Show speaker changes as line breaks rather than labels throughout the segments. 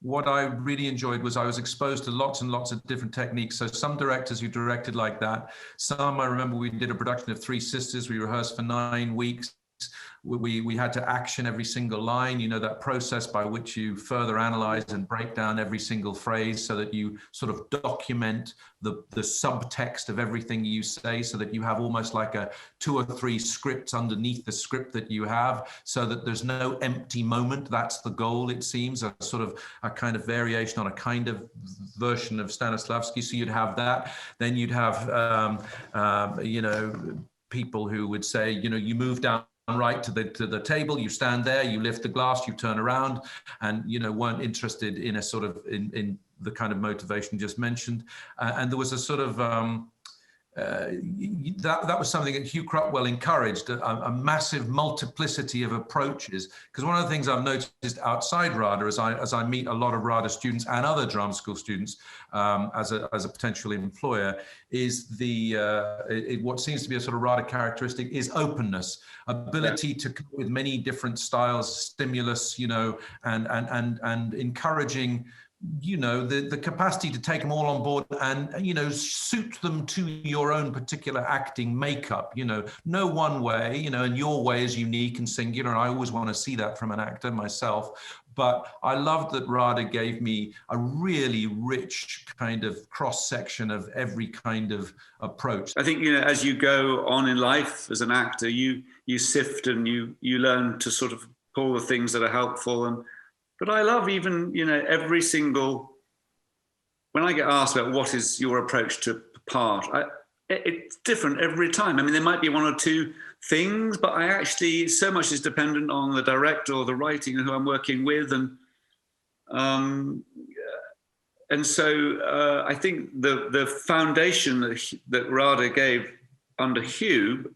what I really enjoyed was I was exposed to lots and lots of different techniques. So some directors who directed like that, some, I remember we did a production of Three Sisters. We rehearsed for 9 weeks. We had to action every single line, you know, that process by which you further analyze and break down every single phrase so that you sort of document the subtext of everything you say, so that you have almost like a 2 or 3 scripts underneath the script that you have, so that there's no empty moment. That's the goal, it seems, a sort of a kind of variation on a kind of version of Stanislavski. So you'd have that. Then you'd have, you know, people who would say, you know, you move down right to the table, you stand there, you lift the glass, you turn around, and, you know, weren't interested in a sort of in the kind of motivation just mentioned. And there was a sort of that was something that Hugh Crutwell encouraged, a massive multiplicity of approaches. Because one of the things I've noticed outside RADA, as I meet a lot of RADA students and other drama school students as a potential employer, is what seems to be a sort of RADA characteristic is openness, ability to come with many different styles, stimulus, you know, and encouraging, you know, the capacity to take them all on board and, you know, suit them to your own particular acting makeup. You know, no one way, you know, and your way is unique and singular. And I always want to see that from an actor myself. But I loved that RADA gave me a really rich kind of cross-section of every kind of approach.
I think, you know, as you go on in life as an actor, you sift and you learn to sort of pull the things that are helpful. But I love even, you know, every single, when I get asked about what is your approach to part, it's different every time. I mean, there might be 1 or 2 things, but I actually, so much is dependent on the director or the writing and who I'm working with. And so I think the foundation that RADA gave under Hugh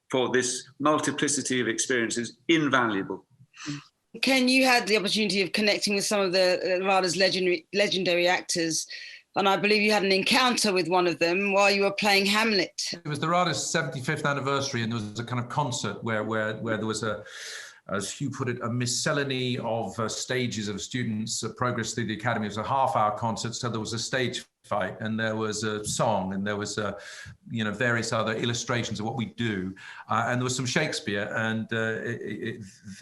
for this multiplicity of experiences, invaluable.
Ken, you had the opportunity of connecting with some of the RADA's legendary actors, and I believe you had an encounter with one of them while you were playing Hamlet.
It was the RADA's 75th anniversary, and there was a kind of concert where there was as Hugh put it, a miscellany of stages of students' progress through the academy. It was a half-hour concert, so there was a stage fight, and there was a song, and there was you know, various other illustrations of what we do, and there was some Shakespeare, and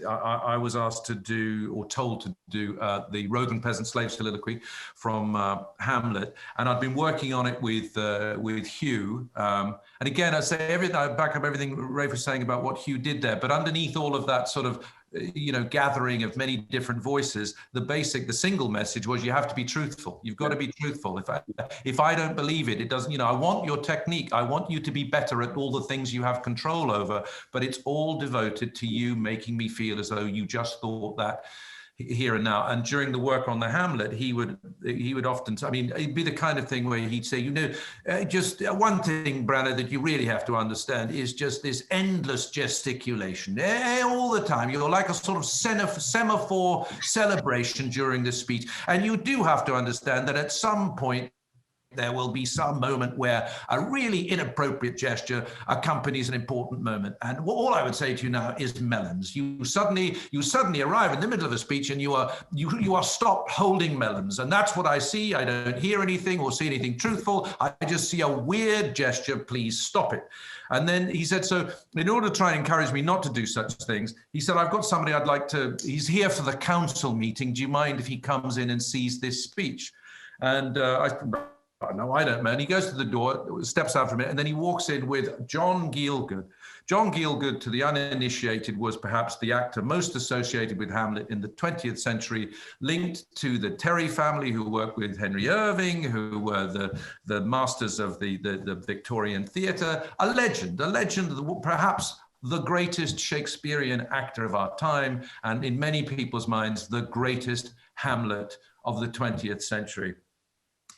I was asked to do, or told to do, the Rogue and Peasant Slave soliloquy from Hamlet, and I'd been working on it with Hugh, and again, I say everything, I back up everything Rafe was saying about what Hugh did there, but underneath all of that sort of, you know, gathering of many different voices, the single message was you have to be truthful. You've got to be truthful. If I don't believe it, it doesn't, you know, I want your technique. I want you to be better at all the things you have control over, but it's all devoted to you making me feel as though you just thought that here and now. And during the work on the Hamlet, he would often, I mean, it'd be the kind of thing where he'd say, you know, just one thing, Branagh, that you really have to understand is just this endless gesticulation all the time. You're like a sort of semaphore celebration during the speech. And you do have to understand that at some point, there will be some moment where a really inappropriate gesture accompanies an important moment. And all I would say to you now is melons. You suddenly arrive in the middle of a speech and you are stopped holding melons. And that's what I see. I don't hear anything or see anything truthful. I just see a weird gesture. Please stop it. And then he said, so in order to try and encourage me not to do such things, he said, I've got somebody I'd like to, he's here for the council meeting. Do you mind if he comes in and sees this speech? And no, I don't, man. He goes to the door, steps out from it, and then he walks in with John Gielgud. John Gielgud, to the uninitiated, was perhaps the actor most associated with Hamlet in the 20th century, linked to the Terry family, who worked with Henry Irving, who were the masters of the Victorian theatre. A legend, perhaps the greatest Shakespearean actor of our time, and in many people's minds, the greatest Hamlet of the 20th century.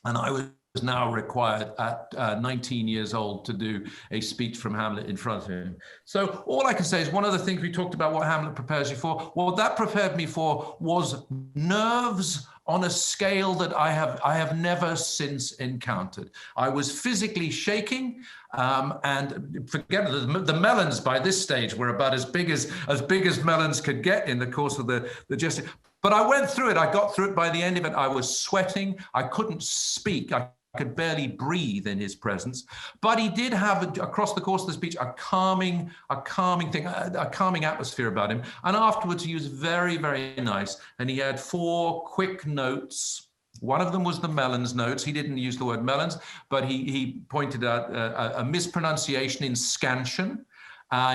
And I was now required at 19 years old to do a speech from Hamlet in front of him. So all I can say is one of the things we talked about what Hamlet prepares you for, what that prepared me for was nerves on a scale that I have never since encountered. I was physically shaking, and forget it, the melons by this stage were about as big as melons could get in the course of the gesture. But I went through it. I got through it. By the end of it, I was sweating. I couldn't speak. I could barely breathe in his presence. But he did have, across the course of the speech, a calming atmosphere about him. And afterwards, he was very, very nice. And he had 4 quick notes. One of them was the melons notes. He didn't use the word melons, but he pointed out a mispronunciation in scansion.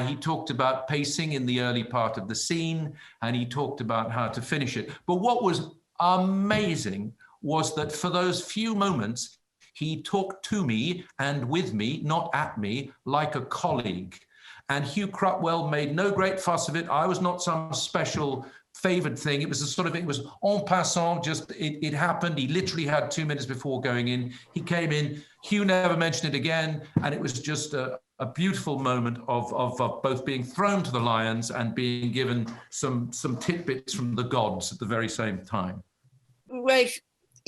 He talked about pacing in the early part of the scene, and he talked about how to finish it. But what was amazing was that for those few moments, he talked to me and with me, not at me, like a colleague. And Hugh Crutwell made no great fuss of it. I was not some special favored thing. It was a sort of, it was en passant, just it happened. He literally had 2 minutes before going in. He came in, Hugh never mentioned it again. And it was just a beautiful moment of both being thrown to the lions and being given some tidbits from the gods at the very same time.
Rafe,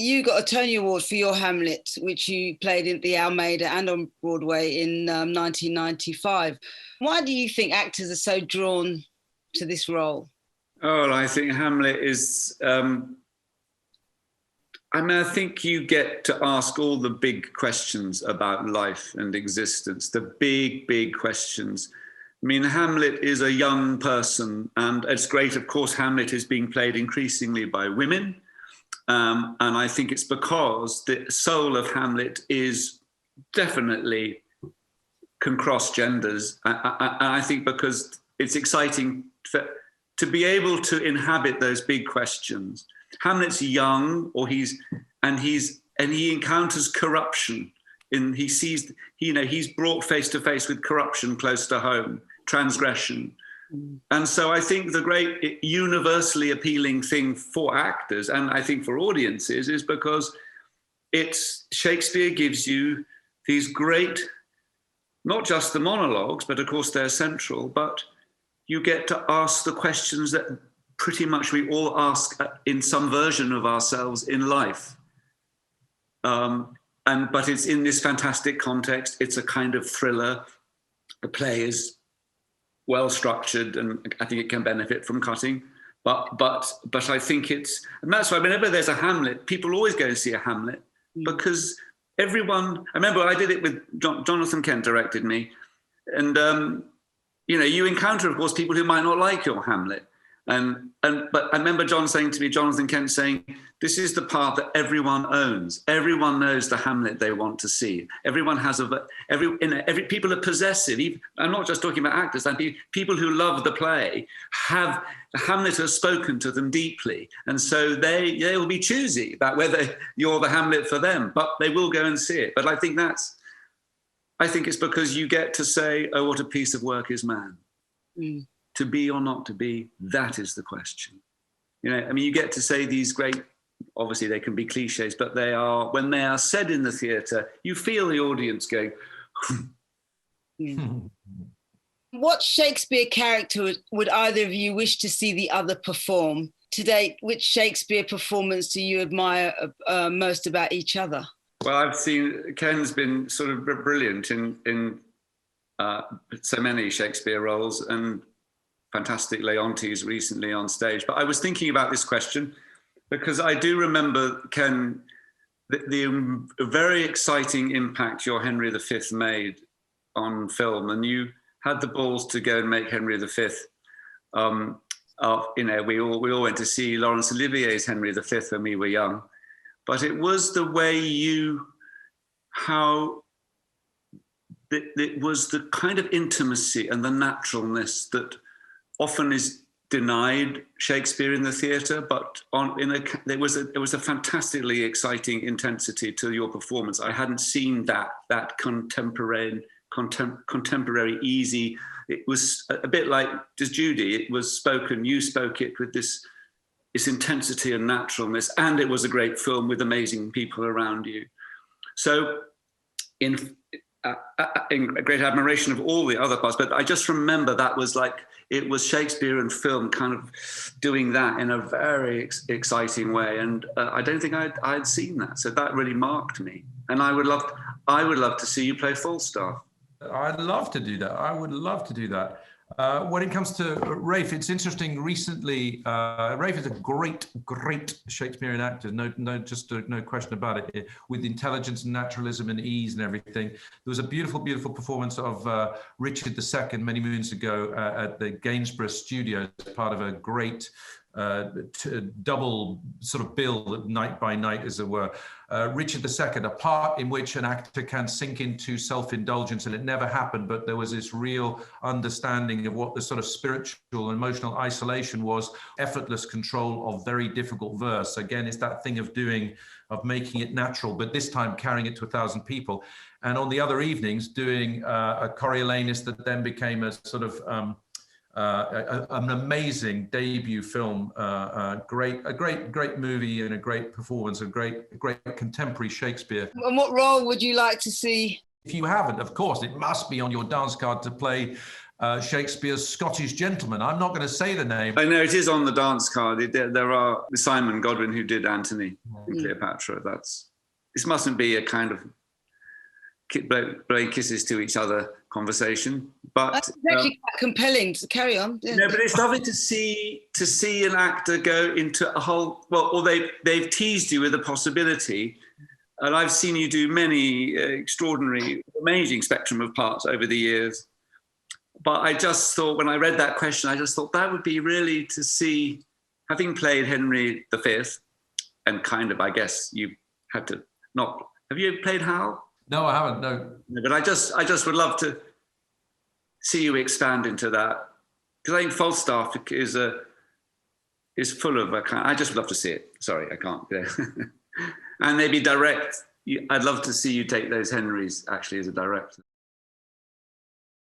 you got a Tony Award for your Hamlet, which you played in the Almeida and on Broadway in 1995. Why do you think actors are so drawn to this role?
Oh, I think Hamlet is, I think you get to ask all the big questions about life and existence, the big, big questions. I mean, Hamlet is a young person, and it's great, of course, Hamlet is being played increasingly by women. And I think it's because the soul of Hamlet is definitely can cross genders. I think because it's exciting to be able to inhabit those big questions. Hamlet's young, he encounters corruption. He's brought face to face with corruption close to home, transgression. And so I think the great universally appealing thing for actors, and I think for audiences, is because Shakespeare gives you these great, not just the monologues, but of course they're central, but you get to ask the questions that pretty much we all ask in some version of ourselves in life. But it's in this fantastic context. It's a kind of thriller. The play is well structured, and I think it can benefit from cutting. But I think and that's why whenever there's a Hamlet, people always go and see a Hamlet, because everyone. I remember I did it with Jonathan Kent directed me, and you encounter, of course, people who might not like your Hamlet. But I remember Jonathan Kent saying, this is the part that everyone owns. Everyone knows the Hamlet they want to see. Everyone has people are possessive. I'm not just talking about actors. People who love the play Hamlet has spoken to them deeply. And so they will be choosy about whether you're the Hamlet for them, but they will go and see it. But I think it's because you get to say, oh, what a piece of work is man. Mm. To be or not to be, that is the question. You get to say these great, obviously they can be cliches, but when they are said in the theatre, you feel the audience going.
What Shakespeare character would either of you wish to see the other perform? To date, which Shakespeare performance do you admire most about each other?
Well, I've seen Ken's been sort of brilliant in so many Shakespeare roles, and fantastic Leontes recently on stage. But I was thinking about this question because I do remember, Ken, the very exciting impact your Henry V made on film, and you had the balls to go and make Henry V. We all went to see Laurence Olivier's Henry V when we were young, but it was the way it was the kind of intimacy and the naturalness that often is denied Shakespeare in the theatre, but there was a fantastically exciting intensity to your performance. I hadn't seen that contemporary easy. It was a bit like just Judy. It was spoken. You spoke it with this intensity and naturalness, and it was a great film with amazing people around you. So, in great admiration of all the other parts, but I just remember that was like it was Shakespeare and film kind of doing that in a very exciting way. And I don't think I'd seen that. So that really marked me. And I would love to see you play Falstaff.
I'd love to do that. I would love to do that. When it comes to Ralph, it's interesting. Recently, Ralph is a great Shakespearean actor. No question about it. With intelligence and naturalism and ease and everything. There was a beautiful performance of Richard II many moons ago at the Gainsborough Studios, part of a great double sort of bill, night by night, as it were. Richard II, a part in which an actor can sink into self-indulgence, and it never happened, but there was this real understanding of what the sort of spiritual and emotional isolation was, effortless control of very difficult verse. Again, it's that thing of making it natural, but this time carrying it to 1,000 people. And on the other evenings, doing a Coriolanus that then became a sort of an amazing debut film, a great movie and a great performance, a great contemporary Shakespeare.
And what role would you like to see?
If you haven't, of course, it must be on your dance card to play Shakespeare's Scottish gentleman. I'm not going to say the name.
I know it is on the dance card. There are Simon Godwin, who did Antony and Cleopatra. This mustn't be a kind of blowing kisses to each other conversation, but
that's actually quite compelling. To carry on. Yeah.
No, but it's lovely to see an actor go into a whole. Or they've teased you with a possibility, and I've seen you do many extraordinary, amazing spectrum of parts over the years. But I just thought, when I read that question, I just thought that would be really to see, having played Henry V, and kind of, I guess you had to not. Have you played Hal?
No, I haven't. No.
But I just would love to see you expand into that, because I think Falstaff is full of a kind. I just would love to see it. Sorry, I can't. And maybe direct. I'd love to see you take those Henrys actually as a director.